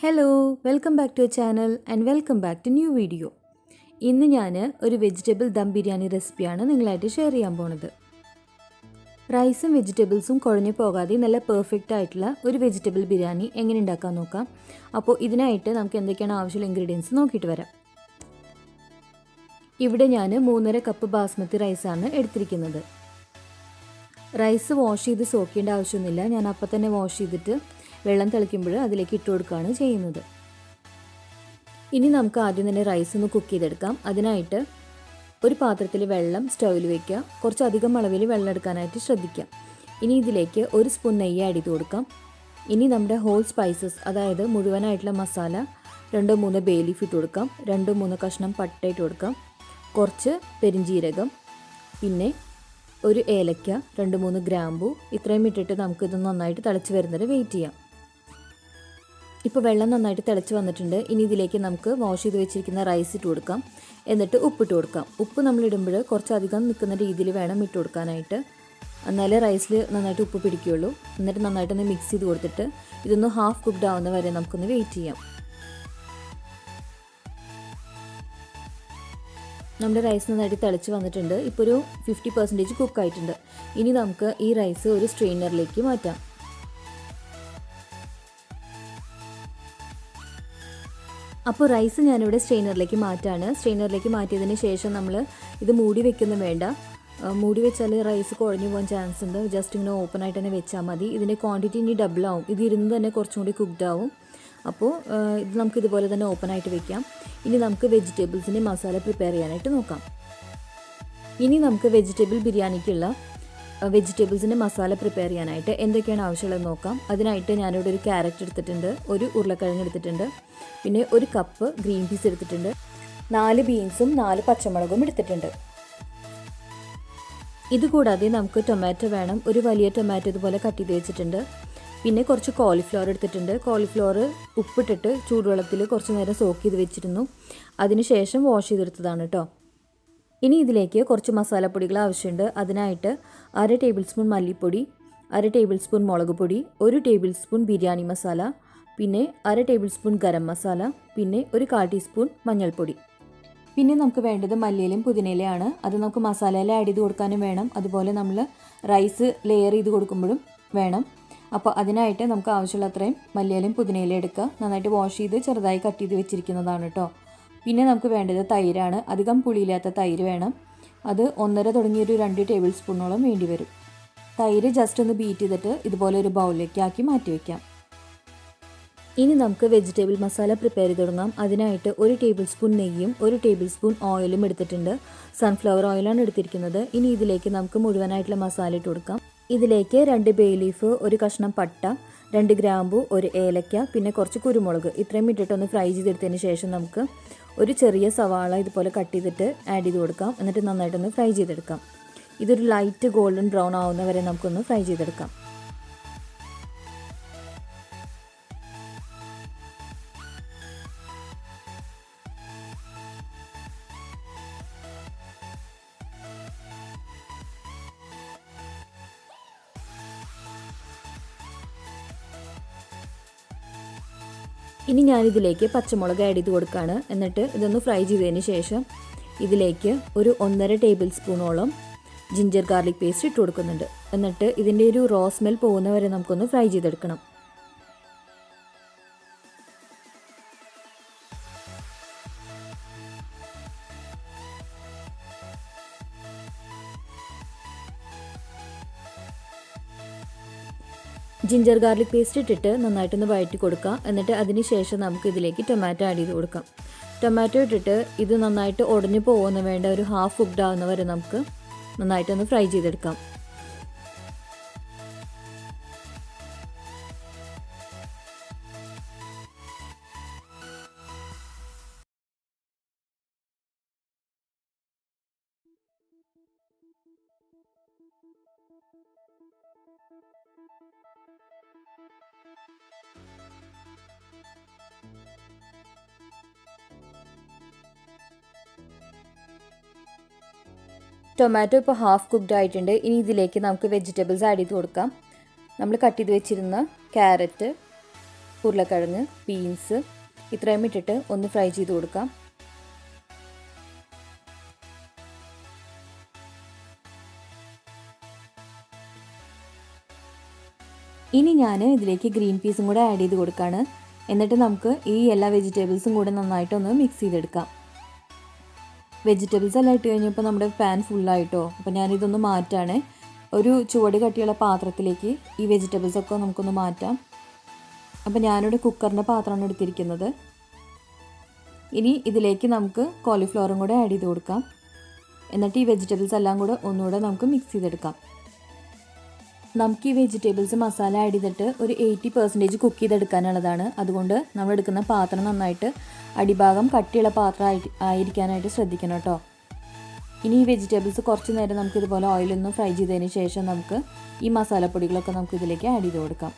Hello, welcome back to our channel and welcome back to new video. ഇന്ന് ഞാൻ ഒരു vegetable dum biryani റെസിപ്പിയാണ് നിങ്ങളായിട്ട് ഷെയർ ചെയ്യാൻ പോകുന്നത്. റൈസും വെജിറ്റബിൾസും കുഴഞ്ഞു പോകാതെ നല്ല പെർഫെക്റ്റ് ആയിട്ടുള്ള ഒരു വെജിറ്റബിൾ ബിരിയാണി എങ്ങനെ ഉണ്ടാക്കാൻ നോക്കാം. അപ്പോൾ ഇതിനായിട്ട് നമുക്ക് എന്തൊക്കെയാണ് ആവശ്യമുള്ള ഇൻഗ്രീഡിയൻസ് നോക്കിയിട്ട് വരാം. ഇവിടെ ഞാൻ 3.5 കപ്പ് ബാസ്മതി റൈസാണ് എടുത്തിരിക്കുന്നത്. റൈസ് വാഷ് ചെയ്ത് സോക്ക് ചെയ്യേണ്ട ആവശ്യമൊന്നുമില്ല. ഞാൻ അപ്പോൾ തന്നെ വാഷ് ചെയ്തിട്ട് വെള്ളം തിളയ്ക്കുമ്പോൾ അതിലേക്ക് ഇട്ട് കൊടുക്കുകയാണ് ചെയ്യുന്നത്. ഇനി നമുക്ക് ആദ്യം തന്നെ റൈസ് ഒന്ന് കുക്ക് ചെയ്തെടുക്കാം. അതിനായിട്ട് ഒരു പാത്രത്തിൽ വെള്ളം സ്റ്റൗവിൽ വയ്ക്കുക. കുറച്ചധികം അളവിൽ വെള്ളം എടുക്കാനായിട്ട് ശ്രദ്ധിക്കാം. ഇനി ഇതിലേക്ക് 1 സ്പൂൺ നെയ്യ് ആഡ് ചെയ്ത് കൊടുക്കാം. ഇനി നമ്മുടെ ഹോൾ സ്പൈസസ്, അതായത് മുഴുവനായിട്ടുള്ള മസാല 2-3 ബേ ലീഫ് ഇട്ട് കൊടുക്കാം. 2-3 കഷ്ണം പട്ട ഇട്ട് കൊടുക്കാം. കുറച്ച് പെരിഞ്ജീരകം, പിന്നെ ഒരു ഏലക്ക, 2-3 ഗ്രാമ്പു, ഇത്രയും ഇട്ടിട്ട് നമുക്കിത് നന്നായിട്ട് തിളച്ച് വരുന്നത് വെയിറ്റ് ചെയ്യാം. ഇപ്പോൾ വെള്ളം നന്നായിട്ട് തിളച്ച് വന്നിട്ടുണ്ട്. ഇനി ഇതിലേക്ക് നമുക്ക് വാഷ് ചെയ്ത് വെച്ചിരിക്കുന്ന റൈസ് ഇട്ട് കൊടുക്കാം. എന്നിട്ട് ഉപ്പിട്ട് കൊടുക്കാം. ഉപ്പ് നമ്മളിടുമ്പോൾ കുറച്ചധികം നിൽക്കുന്ന രീതിയിൽ വേണം ഇട്ട് കൊടുക്കാനായിട്ട്, എന്നാലേ റൈസിൽ നന്നായിട്ട് ഉപ്പ് പിടിക്കുകയുള്ളൂ. എന്നിട്ട് നന്നായിട്ടൊന്ന് മിക്സ് ചെയ്ത് കൊടുത്തിട്ട് ഇതൊന്ന് ഹാഫ് കുക്ക്ഡ് ആവുന്ന വരെ നമുക്കൊന്ന് വെയിറ്റ് ചെയ്യാം. നമ്മുടെ റൈസ് നന്നായിട്ട് തിളച്ച് വന്നിട്ടുണ്ട്. ഇപ്പോൾ ഒരു 50% കുക്കായിട്ടുണ്ട്. ഇനി നമുക്ക് ഈ റൈസ് ഒരു സ്ട്രെയിനറിലേക്ക് മാറ്റാം. അപ്പോൾ റൈസ് ഞാനിവിടെ സ്ട്രെയിനറിലേക്ക് മാറ്റാണ്. സ്ട്രെയിനറിലേക്ക് മാറ്റിയതിന് ശേഷം നമ്മൾ ഇത് മൂടി വെക്കൊന്നും വേണ്ട. മൂടി വെച്ചാൽ റൈസ് കുഴഞ്ഞു പോകാൻ ചാൻസ് ഉണ്ട്. ജസ്റ്റ് ഇങ്ങനെ ഓപ്പൺ ആയിട്ട് തന്നെ വെച്ചാൽ മതി. ഇതിൻ്റെ ക്വാണ്ടിറ്റി ഇനി ഡബിൾ ആവും. ഇത് ഇരുന്ന് തന്നെ കുറച്ചും കൂടി കുക്ക്ഡ് ആവും. അപ്പോൾ ഇത് നമുക്ക് ഇതുപോലെ തന്നെ ഓപ്പൺ ആയിട്ട് വെക്കാം. ഇനി നമുക്ക് വെജിറ്റബിൾസിൻ്റെ മസാല പ്രിപ്പയർ ചെയ്യാനായിട്ട് നോക്കാം. ഇനി നമുക്ക് വെജിറ്റബിൾ ബിരിയാണിക്കുള്ള വെജിറ്റബിൾസിൻ്റെ മസാല പ്രിപ്പയർ ചെയ്യാനായിട്ട് എന്തൊക്കെയാണ് ആവശ്യമുള്ളത് നോക്കാം. അതിനായിട്ട് ഞാനിവിടെ ഒരു ക്യാരറ്റ് എടുത്തിട്ടുണ്ട്, ഒരു ഉരുളക്കിഴങ്ങ് എടുത്തിട്ടുണ്ട്, പിന്നെ 1 കപ്പ് ഗ്രീൻ പീസ് എടുത്തിട്ടുണ്ട്, 4 ബീൻസും 4 പച്ചമുളകും എടുത്തിട്ടുണ്ട്. ഇതുകൂടാതെ നമുക്ക് ടൊമാറ്റോ വേണം. ഒരു വലിയ ടൊമാറ്റോ ഇതുപോലെ കട്ട് ചെയ്ത് വെച്ചിട്ടുണ്ട്. പിന്നെ കുറച്ച് കോളിഫ്ലവർ എടുത്തിട്ടുണ്ട്. കോളിഫ്ലവർ ഉപ്പിട്ടിട്ട് ചൂടുവെള്ളത്തിൽ കുറച്ച് നേരം സോക്ക് ചെയ്ത് വെച്ചിരുന്നു. അതിനുശേഷം വാഷ് ചെയ്തെടുത്തതാണ് കേട്ടോ. ഇനി ഇതിലേക്ക് കുറച്ച് മസാലപ്പൊടികൾ ആവശ്യമുണ്ട്. അതിനായിട്ട് 1/2 ടേബിൾ സ്പൂൺ മല്ലിപ്പൊടി, 1/2 ടേബിൾ സ്പൂൺ മുളക് പൊടി, 1 ടേബിൾ സ്പൂൺ ബിരിയാണി മസാല, പിന്നെ 1/2 ടേബിൾ സ്പൂൺ ഗരം മസാല, പിന്നെ ഒരു 1/4 ടീസ്പൂൺ മഞ്ഞൾപ്പൊടി. പിന്നെ നമുക്ക് വേണ്ടത് മല്ലിയിലയും പുതിനയിലയാണ്. അത് നമുക്ക് മസാലയിൽ ആഡ് ചെയ്ത് കൊടുക്കാനും വേണം, അതുപോലെ നമ്മൾ റൈസ് ലെയർ ചെയ്ത് കൊടുക്കുമ്പോഴും വേണം. അപ്പോൾ അതിനായിട്ട് നമുക്ക് ആവശ്യമുള്ള അത്രയും മല്ലിയിലയും പുതിനയിലയും എടുക്കുക. നന്നായിട്ട് വാഷ് ചെയ്ത് ചെറുതായി കട്ട് ചെയ്ത് വെച്ചിരിക്കുന്നതാണ് കേട്ടോ. പിന്നെ നമുക്ക് വേണ്ടത് തൈരാണ്. അധികം പുളിയില്ലാത്ത തൈര് വേണം. അത് 1.5 തുടങ്ങി ഒരു 2 ടേബിൾ സ്പൂണോളം വേണ്ടി വരും. തൈര് ജസ്റ്റ് ഒന്ന് ബീറ്റ് ചെയ്തിട്ട് ഇതുപോലെ ഒരു ബൗളിലേക്ക് ആക്കി മാറ്റി വയ്ക്കാം. ഇനി നമുക്ക് വെജിറ്റബിൾ മസാല പ്രിപ്പയർ ചെയ്ത് തുടങ്ങാം. അതിനായിട്ട് 1 ടേബിൾ സ്പൂൺ നെയ്യും 1 ടേബിൾ സ്പൂൺ ഓയിലും എടുത്തിട്ടുണ്ട്. സൺഫ്ലവർ ഓയിലാണ് എടുത്തിരിക്കുന്നത്. ഇനി ഇതിലേക്ക് നമുക്ക് മുഴുവനായിട്ടുള്ള മസാല ഇട്ട് കൊടുക്കാം. ഇതിലേക്ക് 2 ബേ ലീഫ്, 1 കഷ്ണം പട്ട, 2 ഗ്രാമ്പു, 1 ഏലക്ക, പിന്നെ കുറച്ച് കുരുമുളക്, ഇത്രയും ഇട്ടിട്ടൊന്ന് ഫ്രൈ ചെയ്തെടുത്തതിന് ശേഷം നമുക്ക് ഒരു ചെറിയ സവാള ഇതുപോലെ കട്ട് ചെയ്തിട്ട് ആഡ് ചെയ്ത് കൊടുക്കാം. എന്നിട്ട് നന്നായിട്ടൊന്ന് ഫ്രൈ ചെയ്തെടുക്കാം. ഇതൊരു ലൈറ്റ് ഗോൾഡൻ ബ്രൗൺ ആവുന്ന വരെ നമുക്കൊന്ന് ഫ്രൈ ചെയ്തെടുക്കാം. ഇനി ഞാനിതിലേക്ക് പച്ചമുളക് ആഡ് ചെയ്ത് കൊടുക്കുകയാണ്. എന്നിട്ട് ഇതൊന്ന് ഫ്രൈ ചെയ്തതിന് ശേഷം ഇതിലേക്ക് ഒരു 1.5 ടേബിൾ സ്പൂണോളം ജിഞ്ചർ ഗാർലിക് പേസ്റ്റ് ഇട്ട് കൊടുക്കുന്നുണ്ട്. എന്നിട്ട് ഇതിൻ്റെ ഒരു റോ സ്മെൽ പോകുന്നവരെ നമുക്കൊന്ന് ഫ്രൈ ചെയ്തെടുക്കണം. ജിഞ്ചർ ഗാർലിക് പേസ്റ്റ് ഇട്ടിട്ട് നന്നായിട്ടൊന്ന് വഴറ്റി കൊടുക്കുക. എന്നിട്ട് അതിന് ശേഷം നമുക്ക് ഇതിലേക്ക് ടൊമാറ്റോ ആഡ് ചെയ്ത് കൊടുക്കാം. ടൊമാറ്റോ ഇട്ടിട്ട് ഇത് നന്നായിട്ട് ഉടഞ്ഞു പോകുന്ന വേണ്ട, ഒരു ഹാഫ് കുക്ക്ഡ് ആവുന്ന വരെ നമുക്ക് നന്നായിട്ടൊന്ന് ഫ്രൈ ചെയ്തെടുക്കാം. ടൊമാറ്റോ ഇപ്പോൾ ഹാഫ് കുക്ക്ഡ് ആയിട്ടുണ്ട്. ഇനി ഇതിലേക്ക് നമുക്ക് വെജിറ്റബിൾസ് ആഡ് ചെയ്ത് കൊടുക്കാം. നമ്മൾ കട്ട് ചെയ്ത് വെച്ചിരുന്ന ക്യാരറ്റ്, ഉരുളക്കിഴങ്ങ്, ബീൻസ് ഇത്രയും ഇട്ടിട്ട് ഒന്ന് ഫ്രൈ ചെയ്ത് കൊടുക്കാം. ഇനി ഞാൻ ഇതിലേക്ക് ഗ്രീൻ പീസും കൂടെ ആഡ് ചെയ്ത് കൊടുക്കുകയാണ്. എന്നിട്ട് നമുക്ക് ഈ എല്ലാ വെജിറ്റബിൾസും കൂടെ നന്നായിട്ടൊന്ന് മിക്സ് ചെയ്തെടുക്കാം. വെജിറ്റബിൾസ് എല്ലാം ഇട്ട് കഴിഞ്ഞപ്പോൾ നമ്മുടെ പാൻ ഫുള്ളായിട്ടോ. അപ്പോൾ ഞാനിതൊന്ന് മാറ്റാണ്. ഒരു ചുവട് കട്ടിയുള്ള പാത്രത്തിലേക്ക് ഈ വെജിറ്റബിൾസൊക്കെ നമുക്കൊന്ന് മാറ്റാം. അപ്പോൾ ഞാനിവിടെ കുക്കറിൻ്റെ പാത്രമാണ് എടുത്തിരിക്കുന്നത്. ഇനി ഇതിലേക്ക് നമുക്ക് കോളിഫ്ലവറും കൂടെ ആഡ് ചെയ്ത് കൊടുക്കാം. എന്നിട്ട് ഈ വെജിറ്റബിൾസ് എല്ലാം കൂടെ ഒന്നുകൂടെ നമുക്ക് മിക്സ് ചെയ്തെടുക്കാം. നമുക്ക് ഈ വെജിറ്റബിൾസ് മസാല ആഡ് ചെയ്തിട്ട് ഒരു 80% കുക്ക് ചെയ്തെടുക്കാനുള്ളതാണ്. അതുകൊണ്ട് നമ്മൾ എടുക്കുന്ന പാത്രം നന്നായിട്ട് അടിഭാഗം കട്ടിയുള്ള പാത്രം ആയിരിക്കാനായിട്ട് ശ്രദ്ധിക്കണം കേട്ടോ. ഇനി ഈ വെജിറ്റബിൾസ് കുറച്ച് നേരം നമുക്കിതുപോലെ ഓയിലൊന്ന് ഫ്രൈ ചെയ്തതിന് ശേഷം നമുക്ക് ഈ മസാലപ്പൊടികളൊക്കെ നമുക്ക് ഇതിലേക്ക് ആഡ് ചെയ്ത് കൊടുക്കാം.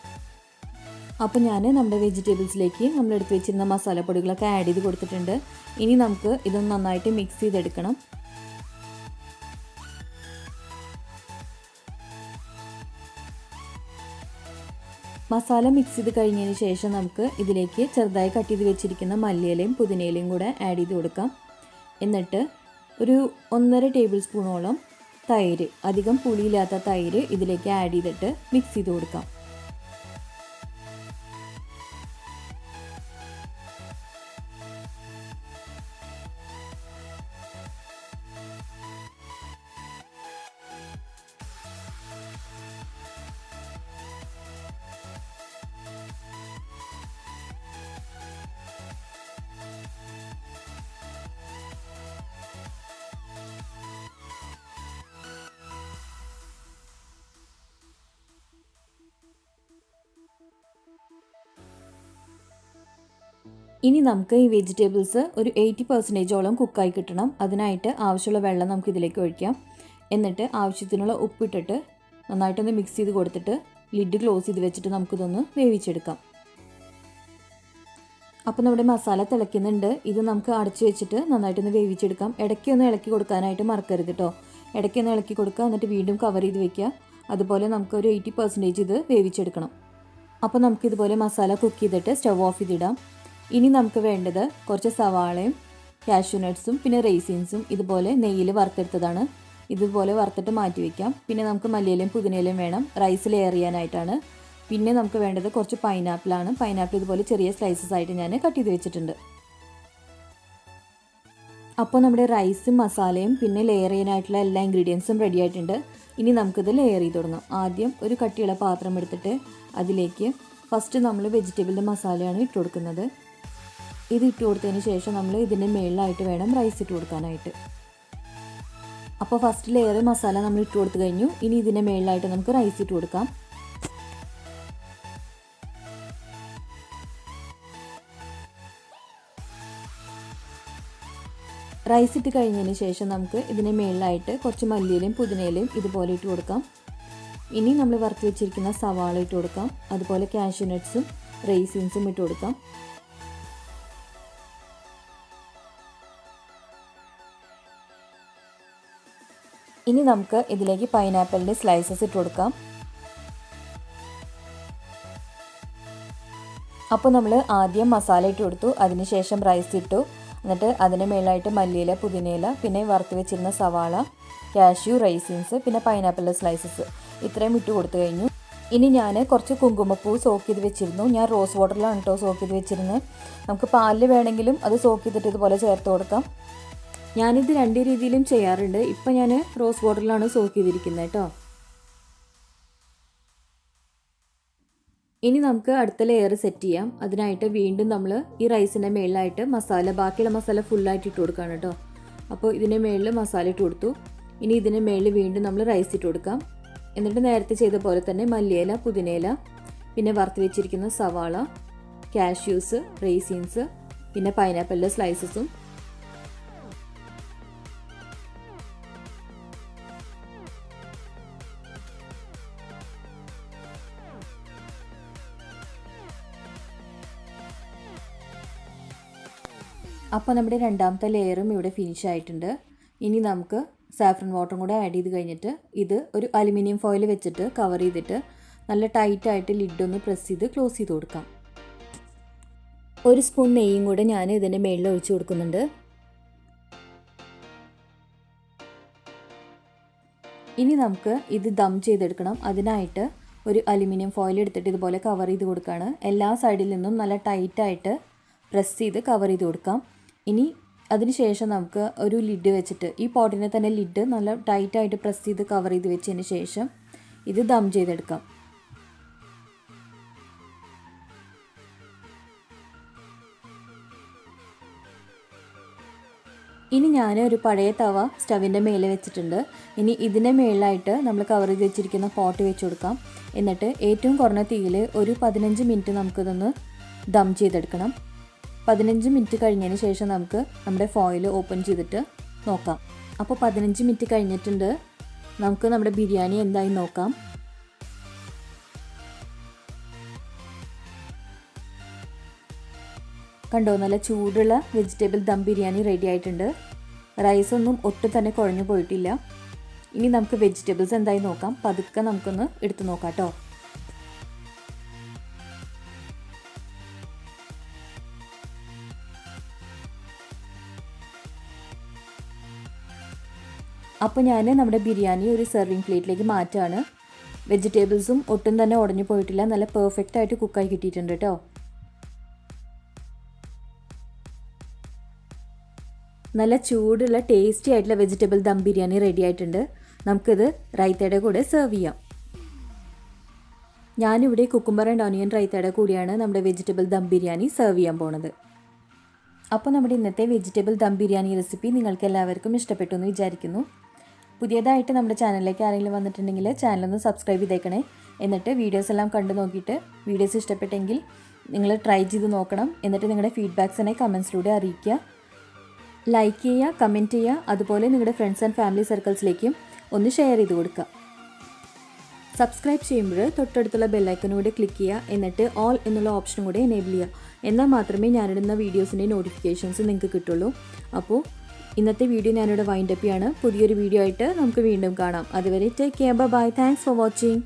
അപ്പോൾ ഞാൻ നമ്മുടെ വെജിറ്റബിൾസിലേക്ക് നമ്മൾ എടുത്ത് വെച്ചിരുന്ന മസാലപ്പൊടികളൊക്കെ ആഡ് ചെയ്ത് കൊടുത്തിട്ടുണ്ട്. ഇനി നമുക്ക് ഇതൊന്ന് നന്നായിട്ട് മിക്സ് ചെയ്തെടുക്കണം. മസാല മിക്സ് ചെയ്ത് കഴിഞ്ഞതിന് ശേഷം നമുക്ക് ഇതിലേക്ക് ചെറുതായി കട്ട് ചെയ്ത് വെച്ചിരിക്കുന്ന മല്ലിയിലയും പുതിനയിലയും കൂടെ ആഡ് ചെയ്ത് കൊടുക്കാം. എന്നിട്ട് ഒരു 1.5 ടേബിൾ സ്പൂണോളം തൈര്, അധികം പുളിയില്ലാത്ത തൈര് ഇതിലേക്ക് ആഡ് ചെയ്തിട്ട് മിക്സ് ചെയ്ത് കൊടുക്കാം. ഇനി നമുക്ക് ഈ വെജിറ്റബിൾസ് ഒരു 80%ഓളം കുക്കായി കിട്ടണം. അതിനായിട്ട് ആവശ്യമുള്ള വെള്ളം നമുക്ക് ഇതിലേക്ക് ഒഴിക്കാം. എന്നിട്ട് ആവശ്യത്തിനുള്ള ഉപ്പിട്ടിട്ട് നന്നായിട്ടൊന്ന് മിക്സ് ചെയ്ത് കൊടുത്തിട്ട് ലിഡ് ക്ലോസ് ചെയ്ത് വെച്ചിട്ട് നമുക്കിതൊന്ന് വേവിച്ചെടുക്കാം. അപ്പോൾ നമ്മുടെ മസാല തിളയ്ക്കുന്നുണ്ട്. ഇത് നമുക്ക് അടച്ചു വെച്ചിട്ട് നന്നായിട്ടൊന്ന് വേവിച്ചെടുക്കാം. ഇടയ്ക്കൊന്ന് ഇളക്കി കൊടുക്കാനായിട്ട് മറക്കരുത് കേട്ടോ. ഇടയ്ക്കൊന്ന് ഇളക്കി കൊടുക്കുക, എന്നിട്ട് വീണ്ടും കവർ ചെയ്ത് വെക്കുക. അതുപോലെ നമുക്ക് ഒരു 80% ഇത് വേവിച്ചെടുക്കണം. അപ്പോൾ നമുക്കിതുപോലെ മസാല കുക്ക് ചെയ്തിട്ട് സ്റ്റവ് ഓഫ് ചെയ്തിടാം. ഇനി നമുക്ക് വേണ്ടത് കുറച്ച് സവാളയും കാഷ്യൂ നട്ട്സും പിന്നെ റൈസിൻസും ഇതുപോലെ നെയ്യിൽ വറുത്തെടുത്തതാണ്. ഇതുപോലെ വറുത്തിട്ട് മാറ്റി വയ്ക്കാം. പിന്നെ നമുക്ക് മല്ലിയിലയും പുതിനയിലയും വേണം റൈസ് ലെയർ ചെയ്യാനായിട്ടാണ്. പിന്നെ നമുക്ക് വേണ്ടത് കുറച്ച് പൈനാപ്പിളാണ്. പൈനാപ്പിൾ ഇതുപോലെ ചെറിയ സ്ലൈസസ് ആയിട്ട് ഞാൻ കട്ട് ചെയ്ത് വെച്ചിട്ടുണ്ട്. അപ്പോൾ നമ്മുടെ റൈസും മസാലയും പിന്നെ ലെയർ ചെയ്യാനായിട്ടുള്ള എല്ലാ ഇൻഗ്രീഡിയൻസും റെഡി ആയിട്ടുണ്ട്. ഇനി നമുക്കിത് ലെയർ ചെയ്ത് തുടങ്ങാം. ആദ്യം ഒരു കട്ടിയുള്ള പാത്രം എടുത്തിട്ട് അതിലേക്ക് ഫസ്റ്റ് നമ്മൾ വെജിറ്റബിളിൻ്റെ മസാലയാണ് ഇട്ട് കൊടുക്കുന്നത്. ഇത് ഇട്ട് കൊടുത്തതിന് ശേഷം നമ്മൾ ഇതിൻ്റെ മുകളിലായിട്ട് വേണം റൈസ് ഇട്ട് കൊടുക്കാനായിട്ട്. അപ്പോൾ ഫസ്റ്റ് ലെയർ മസാല നമ്മൾ ഇട്ട് കൊടുത്തു കഴിഞ്ഞു. ഇനി ഇതിൻ്റെ മുകളിലായിട്ട് നമുക്ക് റൈസ് ഇട്ട് കൊടുക്കാം. റൈസ് ഇട്ട് കഴിഞ്ഞതിന് ശേഷം നമുക്ക് ഇതിൻ്റെ മുകളിലായിട്ട് കുറച്ച് മല്ലിയിലയും പുതിനയിലയും ഇതുപോലെ ഇട്ട് കൊടുക്കാം. ഇനി നമ്മൾ വറുത്ത് വെച്ചിരിക്കുന്ന സവാള ഇട്ട് കൊടുക്കാം. അതുപോലെ കാഷ്യൂ നട്ട്സും റൈസിൻസും ഇട്ട് കൊടുക്കാം. ഇനി നമുക്ക് ഇതിലേക്ക് പൈനാപ്പിളിൻ്റെ സ്ലൈസസ് ഇട്ട് കൊടുക്കാം. അപ്പോൾ നമ്മൾ ആദ്യം മസാല ഇട്ട് കൊടുത്തു, അതിനുശേഷം റൈസ് ഇട്ടു, എന്നിട്ട് അതിന് മേലായിട്ട് മല്ലിയില പുതിനയില പിന്നെ വറുത്ത് വെച്ചിരുന്ന സവാള, കാഷ്യൂ, റൈസിൻസ് പിന്നെ പൈനാപ്പിളിൻ്റെ സ്ലൈസസ് ഇത്രയും ഇട്ട് കൊടുത്തു കഴിഞ്ഞു. ഇനി ഞാൻ കുറച്ച് കുങ്കുമപ്പൂ സോക്ക് ചെയ്ത് വെച്ചിരുന്നു. ഞാൻ റോസ് വാട്ടറിലാണ് കേട്ടോ സോക്ക് ചെയ്ത് വെച്ചിരുന്നത്. നമുക്ക് പാലിൽ വേണമെങ്കിലും അത് സോക്ക് ചെയ്തിട്ട് ഇതുപോലെ ചേർത്ത് കൊടുക്കാം. ഞാനിത് 2 രീതിയിലും ചെയ്യാറുണ്ട്. ഇപ്പം ഞാൻ റോസ് വാട്ടറിലാണ് സോക്ക് ചെയ്തിരിക്കുന്നത് കേട്ടോ. ഇനി നമുക്ക് അടുത്ത ലെയർ സെറ്റ് ചെയ്യാം. അതിനായിട്ട് വീണ്ടും നമ്മൾ ഈ റൈസിൻ്റെ മുകളിലായിട്ട് ബാക്കിയുള്ള മസാല ഫുള്ളായിട്ട് ഇട്ട് കൊടുക്കുകയാണ് കേട്ടോ. അപ്പോൾ ഇതിൻ്റെ മുകളിൽ മസാല ഇട്ട് കൊടുത്തു. ഇനി ഇതിൻ്റെ മുകളിൽ വീണ്ടും നമ്മൾ റൈസ് ഇട്ട് കൊടുക്കാം. എന്നിട്ട് നേരത്തെ ചെയ്ത പോലെ തന്നെ മല്ലിയില പുതിനയില പിന്നെ വറുത്ത് വെച്ചിരിക്കുന്ന സവാള, കാഷ്യൂസ്, റൈസിൻസ് പിന്നെ പൈനാപ്പിളിൻ്റെ സ്ലൈസസും അപ്പോൾ നമ്മുടെ രണ്ടാമത്തെ ലെയറും ഇവിടെ ഫിനിഷ് ആയിട്ടുണ്ട്. ഇനി നമുക്ക് സാഫ്രൺ വാട്ടറും കൂടെ ആഡ് ചെയ്ത് കഴിഞ്ഞിട്ട് ഇത് ഒരു അലുമിനിയം ഫോയിൽ വെച്ചിട്ട് കവർ ചെയ്തിട്ട് നല്ല ടൈറ്റായിട്ട് ലിഡൊന്ന് പ്രസ് ചെയ്ത് ക്ലോസ് ചെയ്ത് കൊടുക്കാം. 1 സ്പൂൺ നെയ്യും കൂടെ ഞാൻ ഇതിൻ്റെ മേളിൽ ഒഴിച്ചു കൊടുക്കുന്നുണ്ട്. ഇനി നമുക്ക് ഇത് ദം ചെയ്തെടുക്കണം. അതിനായിട്ട് ഒരു അലുമിനിയം ഫോയിൽ എടുത്തിട്ട് ഇതുപോലെ കവർ ചെയ്ത് കൊടുക്കുകയാണ്. എല്ലാ സൈഡിൽ നിന്നും നല്ല ടൈറ്റായിട്ട് പ്രസ് ചെയ്ത് കവർ ചെയ്ത് കൊടുക്കാം. ഇനി അതിനുശേഷം നമുക്ക് ഒരു ലിഡ് വെച്ചിട്ട് ഈ പോട്ടിനെ തന്നെ ലിഡ് നല്ല ടൈറ്റായിട്ട് പ്രസ് ചെയ്ത് കവർ ചെയ്ത് വെച്ചതിന് ശേഷം ഇത് ദം ചെയ്തെടുക്കാം. ഇനി ഞാൻ ഒരു പഴയ തവ സ്റ്റവിൻ്റെ മേലെ വെച്ചിട്ടുണ്ട്. ഇനി ഇതിൻ്റെ മേളിലായിട്ട് നമ്മൾ കവർ ചെയ്ത് വെച്ചിരിക്കുന്ന പോട്ട് വെച്ച് കൊടുക്കാം. എന്നിട്ട് ഏറ്റവും കുറഞ്ഞ തീയിൽ ഒരു 15 മിനിറ്റ് നമുക്കിതൊന്ന് ദം ചെയ്തെടുക്കണം. 15 മിനിറ്റ് കഴിഞ്ഞതിന് ശേഷം നമുക്ക് നമ്മുടെ ഫോയിൽ ഓപ്പൺ ചെയ്തിട്ട് നോക്കാം. അപ്പോൾ 15 മിനിറ്റ് കഴിഞ്ഞിട്ടുണ്ട്. നമുക്ക് നമ്മുടെ ബിരിയാണി എന്തായി നോക്കാം. കണ്ടോ, നല്ല ചൂടുള്ള വെജിറ്റബിൾ ദം ബിരിയാണി റെഡി ആയിട്ടുണ്ട്. റൈസൊന്നും ഒട്ടും തന്നെ കുഴഞ്ഞു പോയിട്ടില്ല. ഇനി നമുക്ക് വെജിറ്റബിൾസ് എന്തായി നോക്കാം. പതുക്കെ നമുക്കൊന്ന് എടുത്തു നോക്കാം കേട്ടോ. അപ്പോൾ ഞാൻ നമ്മുടെ ബിരിയാണി ഒരു സെർവിങ് പ്ലേറ്റിലേക്ക് മാറ്റാണ്. വെജിറ്റബിൾസും ഒട്ടും തന്നെ ഉടഞ്ഞു പോയിട്ടില്ല. നല്ല പെർഫെക്റ്റ് ആയിട്ട് കുക്കായി കിട്ടിയിട്ടുണ്ട് കേട്ടോ. നല്ല ചൂടുള്ള ടേസ്റ്റി ആയിട്ടുള്ള വെജിറ്റബിൾ ദം ബിരിയാണി റെഡി ആയിട്ടുണ്ട്. നമുക്കിത് റൈത്തയുടെ കൂടെ സെർവ് ചെയ്യാം. ഞാനിവിടെ കുക്കുംബർ ആൻഡ് ഓണിയൻ റൈത്തയുടെ കൂടിയാണ് നമ്മുടെ വെജിറ്റബിൾ ദം ബിരിയാണി സെർവ് ചെയ്യാൻ പോണത്. അപ്പോൾ നമ്മുടെ ഇന്നത്തെ വെജിറ്റബിൾ ദം ബിരിയാണി റെസിപ്പി നിങ്ങൾക്ക് എല്ലാവർക്കും ഇഷ്ടപ്പെട്ടു എന്ന് വിചാരിക്കുന്നു. പുതിയതായിട്ട് നമ്മുടെ ചാനലിലേക്ക് ആരെങ്കിലും വന്നിട്ടുണ്ടെങ്കിൽ ചാനലൊന്ന് സബ്സ്ക്രൈബ് ചെയ്തേക്കണേ. എന്നിട്ട് വീഡിയോസ് എല്ലാം കണ്ടു നോക്കിയിട്ട് വീഡിയോസ് ഇഷ്ടപ്പെട്ടെങ്കിൽ നിങ്ങൾ ട്രൈ ചെയ്ത് നോക്കണം. എന്നിട്ട് നിങ്ങളുടെ ഫീഡ്ബാക്സിനെ കമൻസിലൂടെ അറിയിക്കുക. ലൈക്ക് ചെയ്യുക, കമൻറ്റ് ചെയ്യുക. അതുപോലെ നിങ്ങളുടെ ഫ്രണ്ട്സ് ആൻഡ് ഫാമിലി സർക്കിൾസിലേക്കും ഒന്ന് ഷെയർ ചെയ്ത് കൊടുക്കുക. സബ്സ്ക്രൈബ് ചെയ്യുമ്പോൾ തൊട്ടടുത്തുള്ള ബെല്ലൈക്കനും കൂടെ ക്ലിക്ക് ചെയ്യുക. എന്നിട്ട് ഓൾ എന്നുള്ള ഓപ്ഷനും കൂടെ എനേബിൾ ചെയ്യുക. എന്നാൽ മാത്രമേ ഞാനിടുന്ന വീഡിയോസിൻ്റെ നോട്ടിഫിക്കേഷൻസ് നിങ്ങൾക്ക് കിട്ടുള്ളൂ. അപ്പോൾ ഇന്നത്തെ വീഡിയോ ഞാനിവിടെ വൈൻഡപ്പ് ചെയ്യാണ്. പുതിയൊരു വീഡിയോ ആയിട്ട് നമുക്ക് വീണ്ടും കാണാം. അതുവരെ take care, bye. Thanks for watching.